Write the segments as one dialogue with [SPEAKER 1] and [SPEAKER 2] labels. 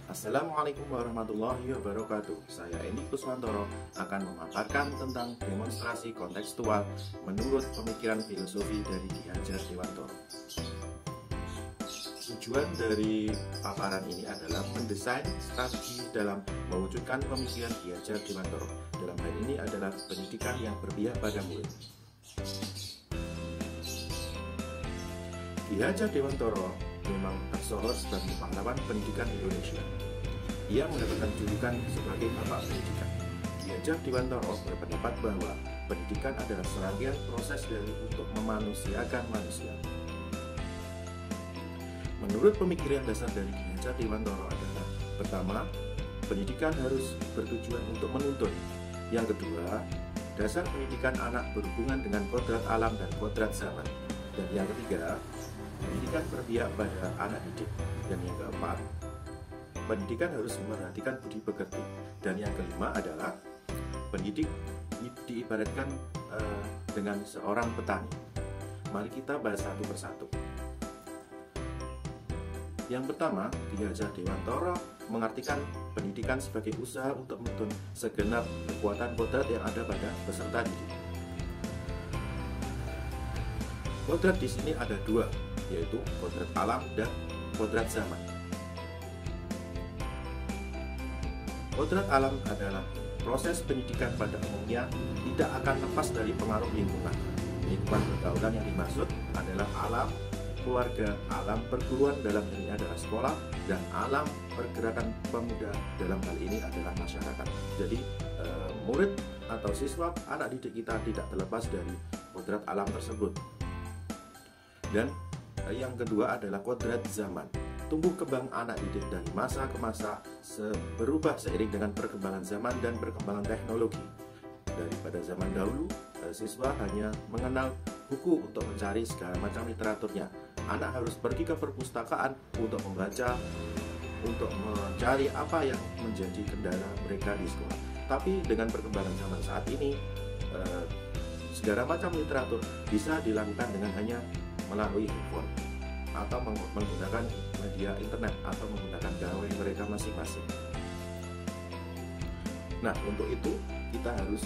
[SPEAKER 1] Assalamualaikum warahmatullahi wabarakatuh. Saya Eni Kuswantoro akan memaparkan tentang demonstrasi kontekstual menurut pemikiran filosofi dari Ki Hajar Dewantoro. Tujuan dari paparan ini adalah mendesain strategi dalam mewujudkan pemikiran Ki Hajar Dewantoro. Dalam hal ini adalah pendidikan yang berpihak pada murid. Ki Hajar Dewantoro memang tersohor sebagai pahlawan pendidikan Indonesia. Ia mendapatkan julukan sebagai Bapak Pendidikan. Ki Hajar Dewantoro berpendapat bahwa pendidikan adalah serangkaian proses dari untuk memanusiakan manusia. Menurut pemikiran dasar dari Ki Hajar Dewantoro adalah: pertama, pendidikan harus bertujuan untuk menuntun. Yang kedua, dasar pendidikan anak berhubungan dengan kodrat alam dan kodrat zaman. Dan yang ketiga, pendidikan berpihak pada anak didik. Dan yang keempat, pendidikan harus memperhatikan budi pekerti. Dan yang kelima adalah pendidik diibaratkan dengan seorang petani. Mari kita bahas satu persatu. Yang pertama, Ki Hajar Dewantoro mengartikan pendidikan sebagai usaha untuk menuntun segenap kekuatan kodrat yang ada pada peserta didik. Kodrat di sini ada dua, yaitu kodrat alam dan kodrat zaman. Kodrat alam adalah proses pendidikan pada umumnya tidak akan lepas dari pengaruh lingkungan. Lingkungan pergaulan yang dimaksud adalah alam keluarga, alam perguruan dalam hal ini adalah sekolah, dan alam pergerakan pemuda dalam hal ini adalah masyarakat. Jadi murid atau siswa, anak didik kita tidak terlepas dari kodrat alam tersebut. Dan yang kedua adalah kodrat zaman. Tumbuh kembang anak didik dari masa ke masa berubah seiring dengan perkembangan zaman dan perkembangan teknologi. Daripada zaman dahulu, siswa hanya mengenal buku untuk mencari segala macam literaturnya. Anak harus pergi ke perpustakaan untuk membaca, untuk mencari apa yang menjadi kendala mereka di sekolah. Tapi dengan perkembangan zaman saat ini, segala macam literatur bisa dilakukan dengan hanya melalui handphone atau menggunakan media internet atau menggunakan gawai mereka masing-masing. Nah, untuk itu kita harus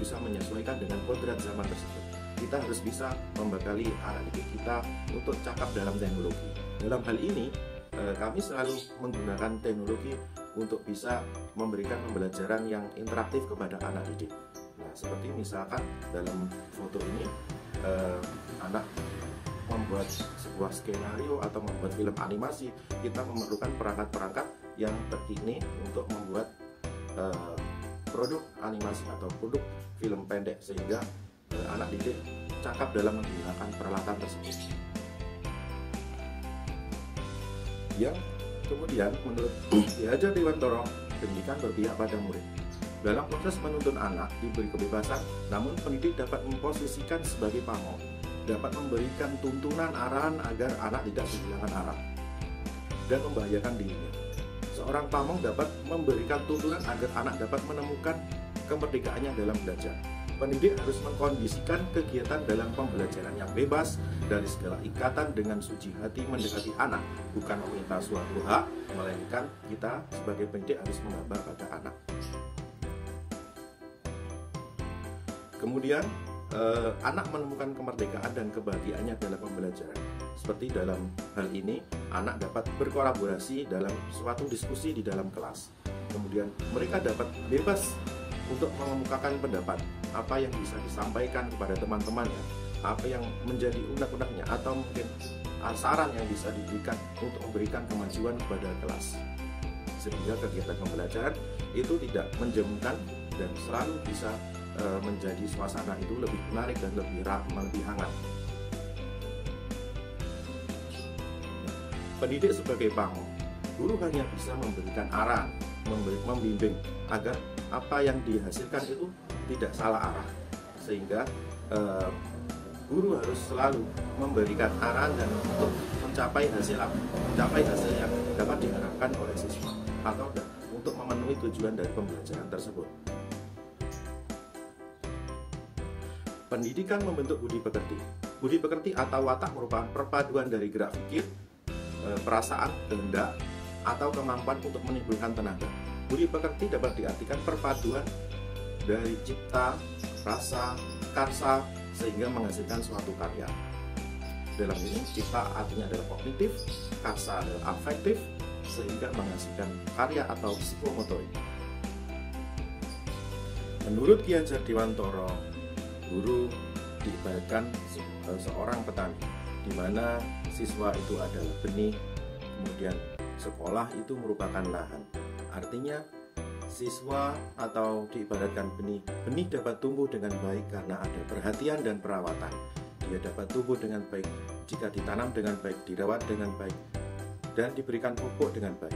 [SPEAKER 1] bisa menyesuaikan dengan kodrat zaman tersebut. Kita harus bisa membekali anak didik kita untuk cakap dalam teknologi. Dalam hal ini, kami selalu menggunakan teknologi untuk bisa memberikan pembelajaran yang interaktif kepada anak didik. Nah, seperti misalkan dalam foto ini, anak membuat sebuah skenario atau membuat film animasi, kita memerlukan perangkat-perangkat yang terkini untuk membuat produk animasi atau produk film pendek, sehingga anak didik cakap dalam menggunakan peralatan tersebut. Yang kemudian menurut Ki Hajar Dewantoro, pendidikan berpihak pada murid. Dalam proses menuntun anak diberi kebebasan, namun pendidik dapat memposisikan sebagai pamong, dapat memberikan tuntunan arahan agar anak tidak kehilangan arah dan membahayakan dirinya. Seorang pamong dapat memberikan tuntunan agar anak dapat menemukan kemerdekaannya dalam belajar. Pendidik harus mengkondisikan kegiatan dalam pembelajaran yang bebas dari segala ikatan dengan suci hati mendekati anak, bukan meminta suatu hak, melainkan kita sebagai pendidik harus mengaba pada anak. Kemudian anak menemukan kemerdekaan dan kebahagiaannya dalam pembelajaran. Seperti dalam hal ini, anak dapat berkolaborasi dalam suatu diskusi di dalam kelas. Kemudian mereka dapat bebas untuk mengemukakan pendapat, apa yang bisa disampaikan kepada teman-temannya, apa yang menjadi unek-uneknya, atau mungkin saran yang bisa diberikan untuk memberikan kemajuan kepada kelas. Sehingga kegiatan pembelajaran itu tidak menjemukan dan selalu bisa menjadi suasana itu lebih menarik dan lebih hangat. Pendidik sebagai pamong, guru hanya bisa memberikan arahan, membimbing agar apa yang dihasilkan itu tidak salah arah, sehingga guru harus selalu memberikan arahan dan untuk mencapai hasil yang dapat diharapkan oleh siswa atau untuk memenuhi tujuan dari pembelajaran tersebut. Pendidikan membentuk budi pekerti. Budi pekerti atau watak merupakan perpaduan dari gerak pikir, perasaan, kehendak, atau kemampuan untuk menimbulkan tenaga. Budi pekerti dapat diartikan perpaduan dari cipta, rasa, karsa, sehingga menghasilkan suatu karya. Dalam ini, cipta artinya adalah kognitif, karsa adalah afektif, sehingga menghasilkan karya atau psikomotorik. Menurut Ki Hajar Dewantara, guru diibaratkan seorang petani, di mana siswa itu adalah benih, kemudian sekolah itu merupakan lahan. Artinya siswa atau diibaratkan benih, benih dapat tumbuh dengan baik karena ada perhatian dan perawatan. Dia dapat tumbuh dengan baik jika ditanam dengan baik, dirawat dengan baik, dan diberikan pupuk dengan baik.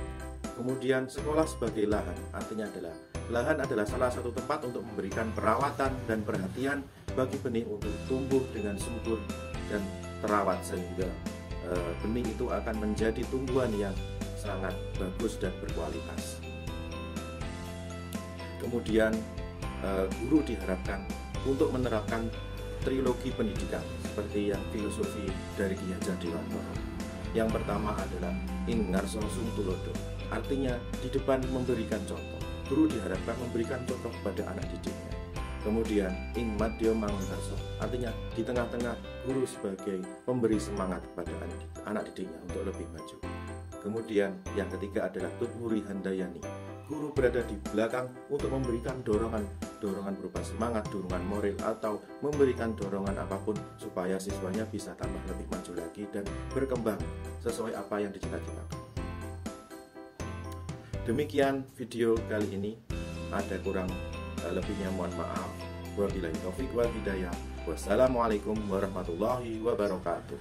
[SPEAKER 1] Kemudian sekolah sebagai lahan, artinya adalah lahan adalah salah satu tempat untuk memberikan perawatan dan perhatian bagi benih untuk tumbuh dengan subur dan terawat, sehingga benih itu akan menjadi tumbuhan yang sangat bagus dan berkualitas. Kemudian guru diharapkan untuk menerapkan trilogi pendidikan seperti yang filosofi dari Ki Hajar Dewantara. Yang pertama adalah ing ngarsa sung tulodo, artinya di depan memberikan contoh. Guru diharapkan memberikan contoh kepada anak didiknya. Kemudian ing madya mangungarsa, artinya di tengah-tengah guru sebagai pemberi semangat kepada anak didiknya untuk lebih maju. Kemudian yang ketiga adalah tutmuri handayani, guru berada di belakang untuk memberikan dorongan berupa semangat, dorongan moral, atau memberikan dorongan apapun supaya siswanya bisa tambah lebih maju lagi dan berkembang sesuai apa yang dicita-citakan. Demikian video kali ini, ada kurang lebihnya mohon maaf. Wabillahi taufiq wal hidayah. Wassalamualaikum warahmatullahi wabarakatuh.